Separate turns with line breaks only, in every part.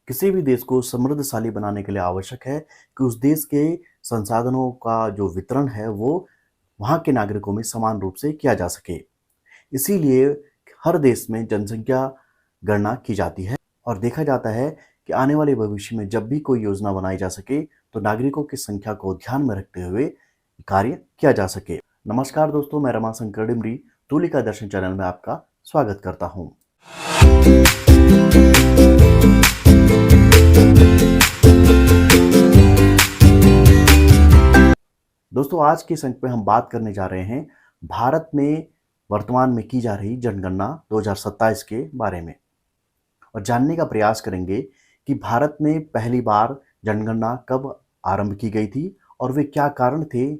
किसी भी देश को समृद्धशाली बनाने के लिए आवश्यक है कि उस देश के संसाधनों का जो वितरण है वो वहाँ के नागरिकों में समान रूप से किया जा सके। इसीलिए हर देश में जनसंख्या गणना की जाती है और देखा जाता है कि आने वाले भविष्य में जब भी कोई योजना बनाई जा सके तो नागरिकों की संख्या को ध्यान में रखते हुए कार्य किया जा सके। नमस्कार दोस्तों, मैं रमाशंकर डिमरी तुलिका दर्शन चैनल में आपका स्वागत करता हूँ। दोस्तों, आज के इस अंक में हम बात करने जा रहे हैं भारत में वर्तमान में की जा रही जनगणना 2027 के बारे में और जानने का प्रयास करेंगे कि भारत में पहली बार जनगणना कब आरंभ की गई थी और वे क्या कारण थे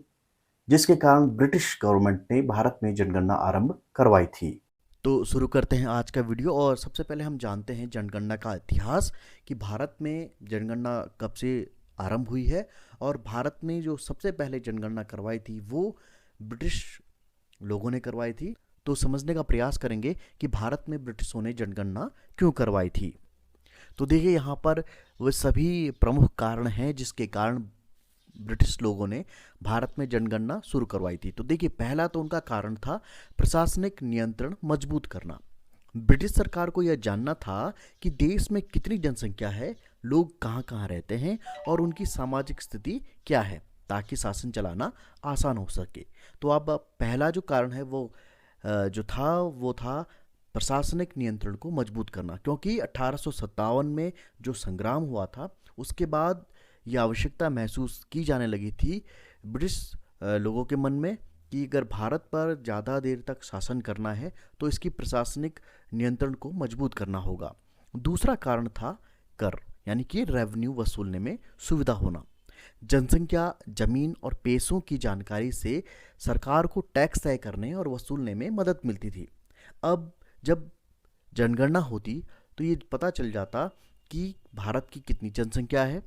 जिसके कारण ब्रिटिश गवर्नमेंट ने भारत में जनगणना आरंभ करवाई थी। तो शुरू करते हैं आज का वीडियो और सबसे पहले हम जानते हैं जनगणना का इतिहास कि भारत में जनगणना कब से आरंभ हुई है और भारत में जो सबसे पहले जनगणना करवाई थी वो ब्रिटिश लोगों ने करवाई थी। तो समझने का प्रयास करेंगे कि भारत में ब्रिटिशों ने जनगणना क्यों करवाई थी। तो देखिए, यहाँ पर वे सभी प्रमुख कारण हैं जिसके कारण ब्रिटिश लोगों ने भारत में जनगणना शुरू करवाई थी। तो देखिए, पहला तो उनका कारण था प्रशासनिक नियंत्रण मजबूत करना। ब्रिटिश सरकार को यह जानना था कि देश में कितनी जनसंख्या है, लोग कहाँ कहाँ रहते हैं और उनकी सामाजिक स्थिति क्या है, ताकि शासन चलाना आसान हो सके। तो अब पहला जो कारण है वो वो था प्रशासनिक नियंत्रण को मजबूत करना, क्योंकि 1857 में जो संग्राम हुआ था उसके बाद ये आवश्यकता महसूस की जाने लगी थी ब्रिटिश लोगों के मन में कि अगर भारत पर ज़्यादा देर तक शासन करना है तो इसकी प्रशासनिक नियंत्रण को मजबूत करना होगा। दूसरा कारण था कर, यानी कि रेवेन्यू वसूलने में सुविधा होना। जनसंख्या, जमीन और पैसों की जानकारी से सरकार को टैक्स तय करने और वसूलने में मदद मिलती थी। अब जब जनगणना होती तो ये पता चल जाता कि भारत की कितनी जनसंख्या है,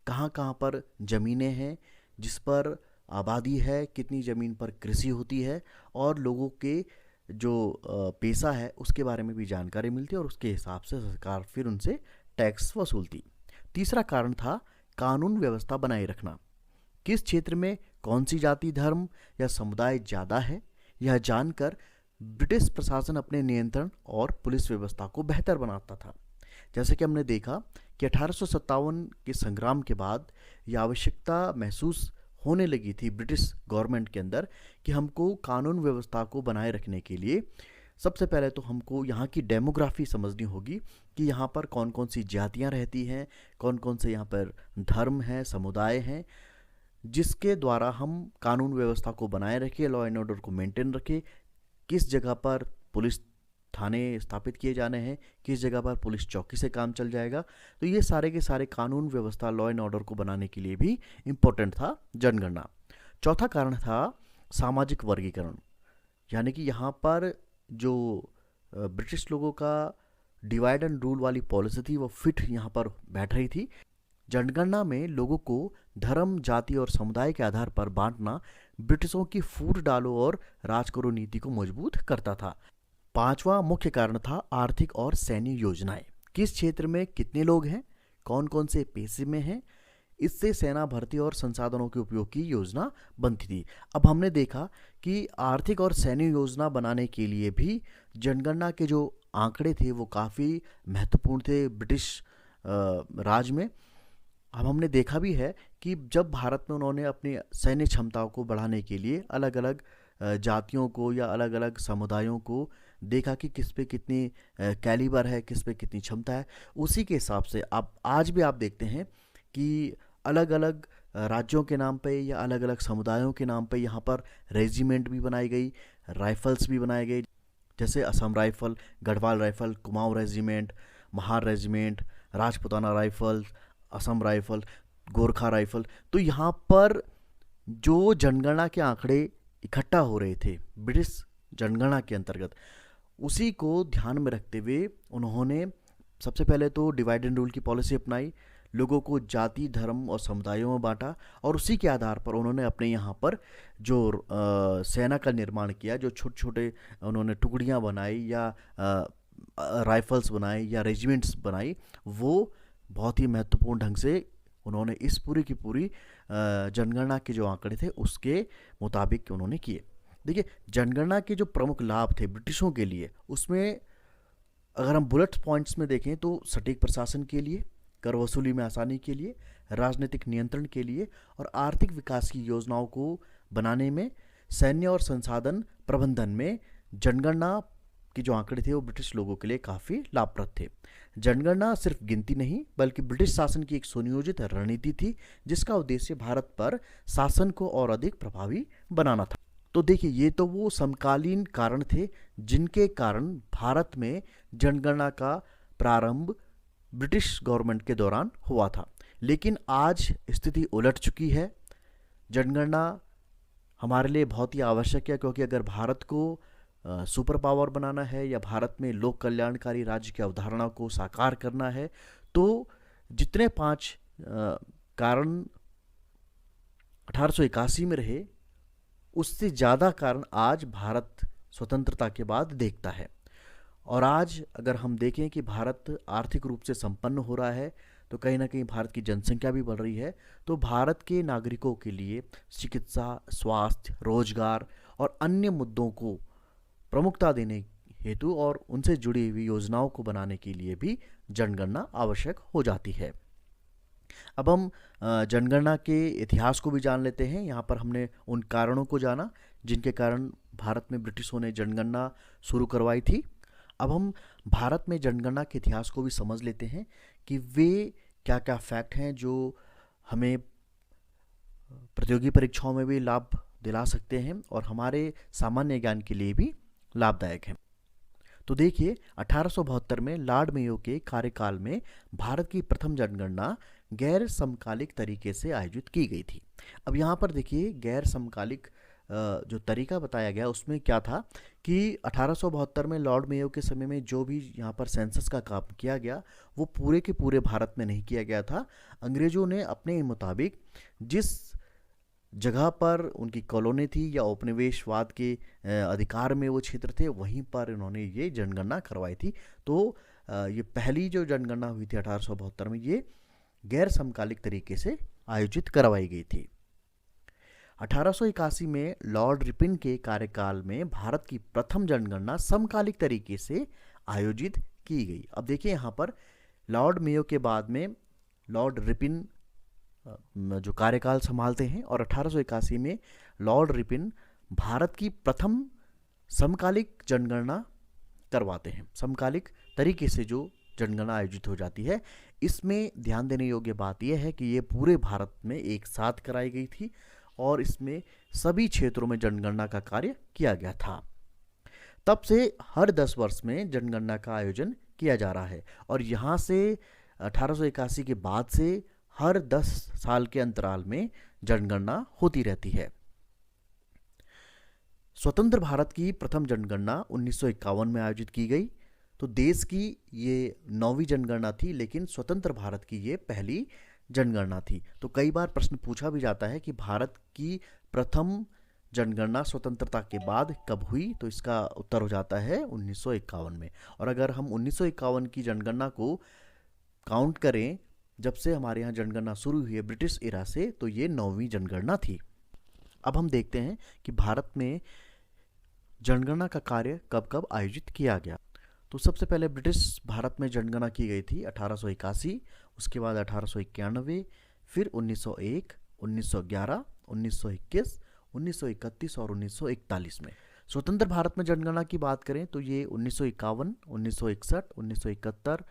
कहाँ कहाँ पर ज़मीनें हैं जिस पर आबादी है, कितनी ज़मीन पर कृषि होती है और लोगों के जो पेशा है उसके बारे में भी जानकारी मिलती और उसके हिसाब से सरकार फिर उनसे टैक्स वसूलती। तीसरा कारण था कानून व्यवस्था बनाए रखना। किस क्षेत्र में कौन सी जाति, धर्म या समुदाय ज़्यादा है, यह जानकर ब्रिटिश प्रशासन अपने नियंत्रण और पुलिस व्यवस्था को बेहतर बनाता था। जैसे कि हमने देखा कि 1857 के संग्राम के बाद यह आवश्यकता महसूस होने लगी थी ब्रिटिश गवर्नमेंट के अंदर कि हमको कानून व्यवस्था को बनाए रखने के लिए सबसे पहले तो हमको यहाँ की डेमोग्राफी समझनी होगी कि यहाँ पर कौन कौन सी जातियाँ रहती हैं, कौन कौन से यहाँ पर धर्म हैं, समुदाय हैं, जिसके द्वारा हम कानून व्यवस्था को बनाए रखें, लॉ एंड ऑर्डर को मेंटेन रखें। किस जगह पर पुलिस थाने स्थापित किए जाने हैं, किस जगह पर पुलिस चौकी से काम चल जाएगा। तो ये सारे के सारे कानून व्यवस्था, लॉ एंड ऑर्डर को बनाने के लिए भी इम्पोर्टेंट था जनगणना। चौथा कारण था सामाजिक वर्गीकरण, यानी कि यहाँ पर जो ब्रिटिश लोगों का डिवाइड एंड रूल वाली पॉलिसी थी वो फिट यहाँ पर बैठ रही थी। जनगणना में लोगों को धर्म, जाति और समुदाय के आधार पर बांटना ब्रिटिशों की फूट डालो और राज करो नीति को मजबूत करता था। पांचवा मुख्य कारण था आर्थिक और सैन्य योजनाएं। किस क्षेत्र में कितने लोग हैं, कौन कौन से पेशे में हैं, इससे सेना भर्ती और संसाधनों के उपयोग की योजना बनती थी। अब हमने देखा कि आर्थिक और सैन्य योजना बनाने के लिए भी जनगणना के जो आंकड़े थे वो काफ़ी महत्वपूर्ण थे ब्रिटिश राज में। अब हमने देखा भी है कि जब भारत में उन्होंने अपनी सैन्य क्षमताओं को बढ़ाने के लिए अलग अलग जातियों को या अलग अलग समुदायों को देखा कि किस पे कितनी कैलिबर है, किस पे कितनी क्षमता है, उसी के हिसाब से आप आज भी आप देखते हैं कि अलग अलग राज्यों के नाम पे या अलग अलग समुदायों के नाम पे यहाँ पर रेजिमेंट भी बनाई गई, राइफल्स भी बनाए गए, जैसे Assam rifle, Garhwal rifle, Kumaon regiment, Mahar regiment, Rajputana rifle, Assam rifle, Gorkha rifle. तो यहाँ पर जो जनगणना के आंकड़े इकट्ठा हो रहे थे ब्रिटिश जनगणना के अंतर्गत, उसी को ध्यान में रखते हुए उन्होंने सबसे पहले तो डिवाइड एंड रूल की पॉलिसी अपनाई, लोगों को जाति, धर्म और समुदायों में बांटा और उसी के आधार पर उन्होंने अपने यहाँ पर जो सेना का निर्माण किया, जो छोटे छोटे उन्होंने टुकड़ियाँ बनाई या राइफल्स बनाई या रेजिमेंट्स बनाई, वो बहुत ही महत्वपूर्ण ढंग से उन्होंने इस पूरी की पूरी जनगणना के जो आंकड़े थे उसके मुताबिक उन्होंने किए। देखिए, जनगणना के जो प्रमुख लाभ थे ब्रिटिशों के लिए, उसमें अगर हम बुलेट पॉइंट्स में देखें तो सटीक प्रशासन के लिए, कर वसूली में आसानी के लिए, राजनीतिक नियंत्रण के लिए और आर्थिक विकास की योजनाओं को बनाने में, सैन्य और संसाधन प्रबंधन में जनगणना के जो आंकड़े थे वो ब्रिटिश लोगों के लिए काफ़ी लाभप्रद थे। जनगणना सिर्फ गिनती नहीं बल्कि ब्रिटिश शासन की एक सुनियोजित रणनीति थी जिसका उद्देश्य भारत पर शासन को और अधिक प्रभावी बनाना था। तो देखिए, ये तो वो समकालीन कारण थे जिनके कारण भारत में जनगणना का प्रारंभ ब्रिटिश गवर्नमेंट के दौरान हुआ था। लेकिन आज स्थिति उलट चुकी है। जनगणना हमारे लिए बहुत ही आवश्यक है, क्योंकि अगर भारत को सुपर पावर बनाना है या भारत में लोक कल्याणकारी राज्य की अवधारणा को साकार करना है, तो जितने 5 कारण 1881 में रहे, उससे ज़्यादा कारण आज भारत स्वतंत्रता के बाद देखता है। और आज अगर हम देखें कि भारत आर्थिक रूप से संपन्न हो रहा है, तो कहीं ना कहीं भारत की जनसंख्या भी बढ़ रही है, तो भारत के नागरिकों के लिए चिकित्सा, स्वास्थ्य, रोजगार और अन्य मुद्दों को प्रमुखता देने हेतु और उनसे जुड़ी हुई योजनाओं को बनाने के लिए भी जनगणना आवश्यक हो जाती है। अब हम जनगणना के इतिहास को भी जान लेते हैं। यहाँ पर हमने उन कारणों को जाना जिनके कारण भारत में ब्रिटिशों ने जनगणना शुरू करवाई थी। अब हम भारत में जनगणना के इतिहास को भी समझ लेते हैं कि वे क्या क्या फैक्ट हैं जो हमें प्रतियोगी परीक्षाओं में भी लाभ दिला सकते हैं और हमारे सामान्य ज्ञान के लिए भी लाभदायक हैं। तो देखिए, 1872 में लॉर्ड मेयो के कार्यकाल में भारत की प्रथम जनगणना गैर समकालिक तरीके से आयोजित की गई थी। अब यहाँ पर देखिए, गैर समकालिक जो तरीका बताया गया उसमें क्या था कि 1872 में लॉर्ड मेयो के समय में जो भी यहाँ पर सेंसस का काम किया गया वो पूरे के पूरे भारत में नहीं किया गया था। अंग्रेजों ने अपने मुताबिक जिस जगह पर उनकी कॉलोनी थी या उपनिवेशवाद के अधिकार में वो क्षेत्र थे, वहीं पर इन्होंने ये जनगणना करवाई थी। तो ये पहली जो जनगणना हुई थी 1872 में, ये गैर समकालिक तरीके से आयोजित करवाई गई थी। 1881 में लॉर्ड रिपन के कार्यकाल में भारत की प्रथम जनगणना समकालिक तरीके से आयोजित की गई। अब देखिए, यहाँ पर लॉर्ड मेयो के बाद में लॉर्ड रिपन जो कार्यकाल संभालते हैं और 1881 में लॉर्ड रिपन भारत की प्रथम समकालिक जनगणना करवाते हैं। समकालिक तरीके से जो जनगणना आयोजित हो जाती है, इसमें ध्यान देने योग्य बात यह है कि ये पूरे भारत में एक साथ कराई गई थी और इसमें सभी क्षेत्रों में जनगणना का कार्य किया गया था। तब से हर 10 वर्ष में जनगणना का आयोजन किया जा रहा है और यहाँ से 1881 के बाद से हर 10 साल के अंतराल में जनगणना होती रहती है। स्वतंत्र भारत की प्रथम जनगणना 1951 में आयोजित की गई। तो देश की ये 9वीं जनगणना थी, लेकिन स्वतंत्र भारत की ये पहली जनगणना थी। तो कई बार प्रश्न पूछा भी जाता है कि भारत की प्रथम जनगणना स्वतंत्रता के बाद कब हुई, तो इसका उत्तर हो जाता है 1951 में। और अगर हम 1951 की जनगणना को काउंट करें, जब से हमारे यहाँ जनगणना शुरू हुई है ब्रिटिश एरा से, तो ये 9वीं जनगणना थी। अब हम देखते हैं कि भारत में जनगणना का कार्य कब कब आयोजित किया गया। तो सबसे पहले ब्रिटिश भारत में जनगणना की गई थी 1881, उसके बाद 1891, फिर 1901, 1911, 1921, 1931 और 1941 में। स्वतंत्र भारत में जनगणना की बात करें तो ये 1951, 1961, 1971,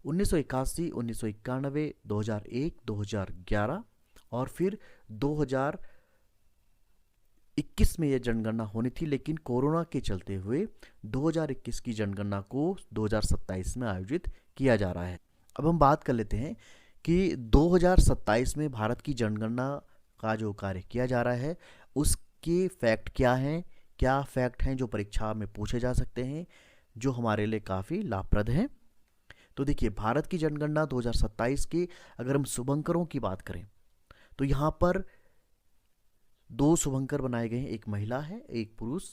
1981, 1991, 2001, 2011 और फिर 2021 में यह जनगणना होनी थी, लेकिन कोरोना के चलते हुए 2021 की जनगणना को 2027 में आयोजित किया जा रहा है। अब हम बात कर लेते हैं कि 2027 में भारत की जनगणना का जो कार्य किया जा रहा है उसके फैक्ट क्या हैं, क्या फैक्ट हैं जो परीक्षा में पूछे जा सकते हैं, जो हमारे लिए काफ़ी लाभप्रद हैं। तो देखिए, भारत की जनगणना 2027 के अगर हम शुभंकरों की बात करें तो यहाँ पर 2 शुभंकर बनाए गए हैं। एक महिला है, एक पुरुष।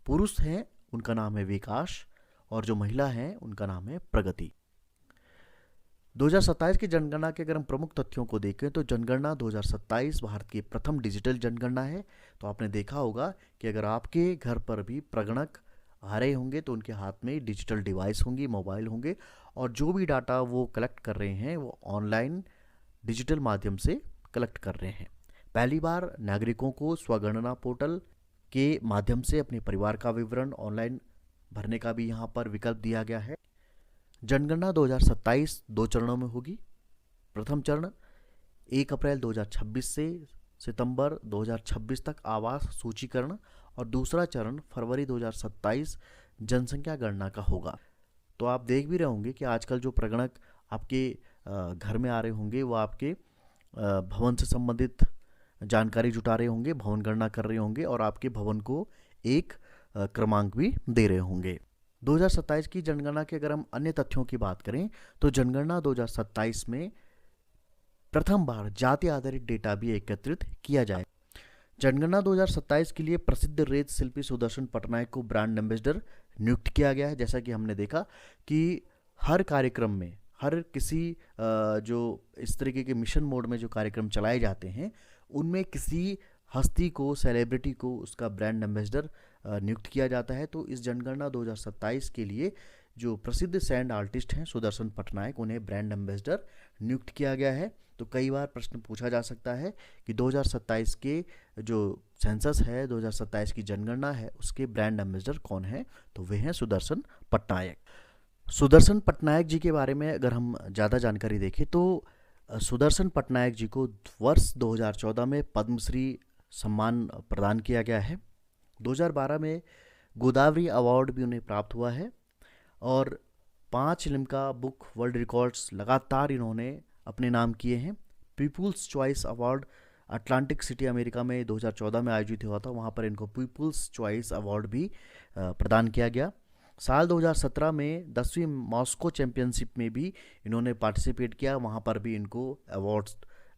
पुरुष हैं उनका नाम है विकास और जो महिला है उनका नाम है प्रगति। 2027 की जनगणना के अगर हम प्रमुख तथ्यों को देखें तो जनगणना 2027 भारत की प्रथम डिजिटल जनगणना है। तो आपने देखा होगा कि अगर आपके घर पर भी प्रगणक आ रहे होंगे तो उनके हाथ में डिजिटल डिवाइस होंगी, मोबाइल होंगे, और जो भी डाटा वो कलेक्ट कर रहे हैं वो ऑनलाइन डिजिटल माध्यम से कलेक्ट कर रहे हैं। पहली बार नागरिकों को स्वगणना पोर्टल के माध्यम से अपने परिवार का विवरण ऑनलाइन भरने का भी यहाँ पर विकल्प दिया गया है। जनगणना 2027 दो चरणों में होगी। प्रथम चरण 1 अप्रैल 2026 से सितंबर 2026 तक आवास सूचीकरण, और दूसरा चरण फरवरी 2027 जनसंख्या गणना का होगा। तो आप देख भी रहे होंगे कि आजकल जो प्रगणक आपके घर में आ रहे होंगे वो आपके भवन से संबंधित जानकारी जुटा रहे होंगे, भवन गणना कर रहे होंगे और आपके भवन को एक क्रमांक भी दे रहे होंगे। 2027 की जनगणना के अगर हम अन्य तथ्यों की बात करें तो जनगणना 2027 में प्रथम बार जाति आधारित डेटा भी एकत्रित किया जाए। जनगणना 2027 के लिए प्रसिद्ध रेत शिल्पी सुदर्शन पटनायक को ब्रांड एम्बेसडर नियुक्त किया गया है। जैसा कि हमने देखा कि हर कार्यक्रम में, हर किसी जो इस तरीके के मिशन मोड में जो कार्यक्रम चलाए जाते हैं उनमें किसी हस्ती को, सेलिब्रिटी को उसका ब्रांड एम्बेसडर नियुक्त किया जाता है। तो इस जनगणना 2027 के लिए जो प्रसिद्ध सैंड आर्टिस्ट हैं सुदर्शन पटनायक, उन्हें ब्रांड एम्बेसडर नियुक्त किया गया है। तो कई बार प्रश्न पूछा जा सकता है कि 2027 के जो सेंसस है, 2027 की जनगणना है, उसके ब्रांड एम्बेसडर कौन है? तो वे हैं सुदर्शन पटनायक। सुदर्शन पटनायक जी के बारे में अगर हम ज़्यादा जानकारी देखें तो सुदर्शन पटनायक जी को वर्ष 2014 में पद्मश्री सम्मान प्रदान किया गया है। 2012 में गोदावरी अवार्ड भी उन्हें प्राप्त हुआ है और 5 लिम्का बुक वर्ल्ड रिकॉर्ड्स लगातार इन्होंने अपने नाम किए हैं। People's Choice Award Atlantic City America में 2014 में आयोजित हुआ था, वहाँ पर इनको पीपुल्स चॉइस अवार्ड भी प्रदान किया गया। साल 2017 में 10वीं मॉस्को चैंपियनशिप में भी इन्होंने पार्टिसिपेट किया, वहाँ पर भी इनको अवार्ड्स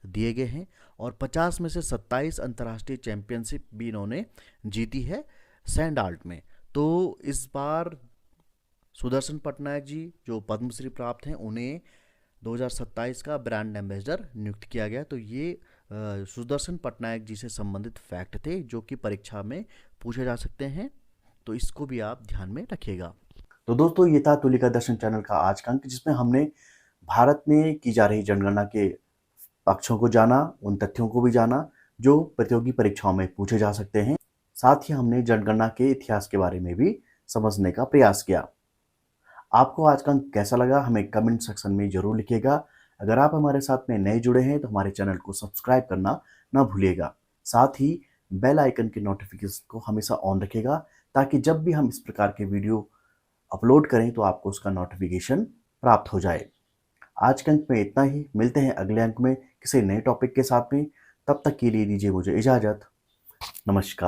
दिए गए हैं और 50 में से 27 अंतर्राष्ट्रीय चैंपियनशिप भी इन्होंने जीती है सैंड आर्ट में। तो इस बार सुदर्शन पटनायक जी जो पद्मश्री प्राप्त हैं उन्हें 2027 का ब्रांड एम्बेसडर नियुक्त किया गया। तो ये सुदर्शन पटनायक जी से संबंधित फैक्ट थे जो कि परीक्षा में पूछे जा सकते हैं, तो इसको भी आप ध्यान में रखिएगा। तो दोस्तों ये था तुलिका दर्शन चैनल का आज का अंक, जिसमें हमने भारत में की जा रही जनगणना के पक्षों को जाना, उन तथ्यों को भी जाना जो प्रतियोगी परीक्षाओं में पूछे जा सकते हैं। साथ ही हमने जनगणना के इतिहास के बारे में भी समझने का प्रयास किया। आपको आज का अंक कैसा लगा हमें कमेंट सेक्शन में जरूर लिखिएगा। अगर आप हमारे साथ में नए जुड़े हैं तो हमारे चैनल को सब्सक्राइब करना ना भूलिएगा। साथ ही बेल आइकन के नोटिफिकेशन को हमेशा ऑन रखिएगा ताकि जब भी हम इस प्रकार के वीडियो अपलोड करें तो आपको उसका नोटिफिकेशन प्राप्त हो जाए। आज के अंक में इतना ही, मिलते हैं अगले अंक में किसी नए टॉपिक के साथ में। तब तक के लिए दीजिए मुझे इजाज़त। नमस्कार।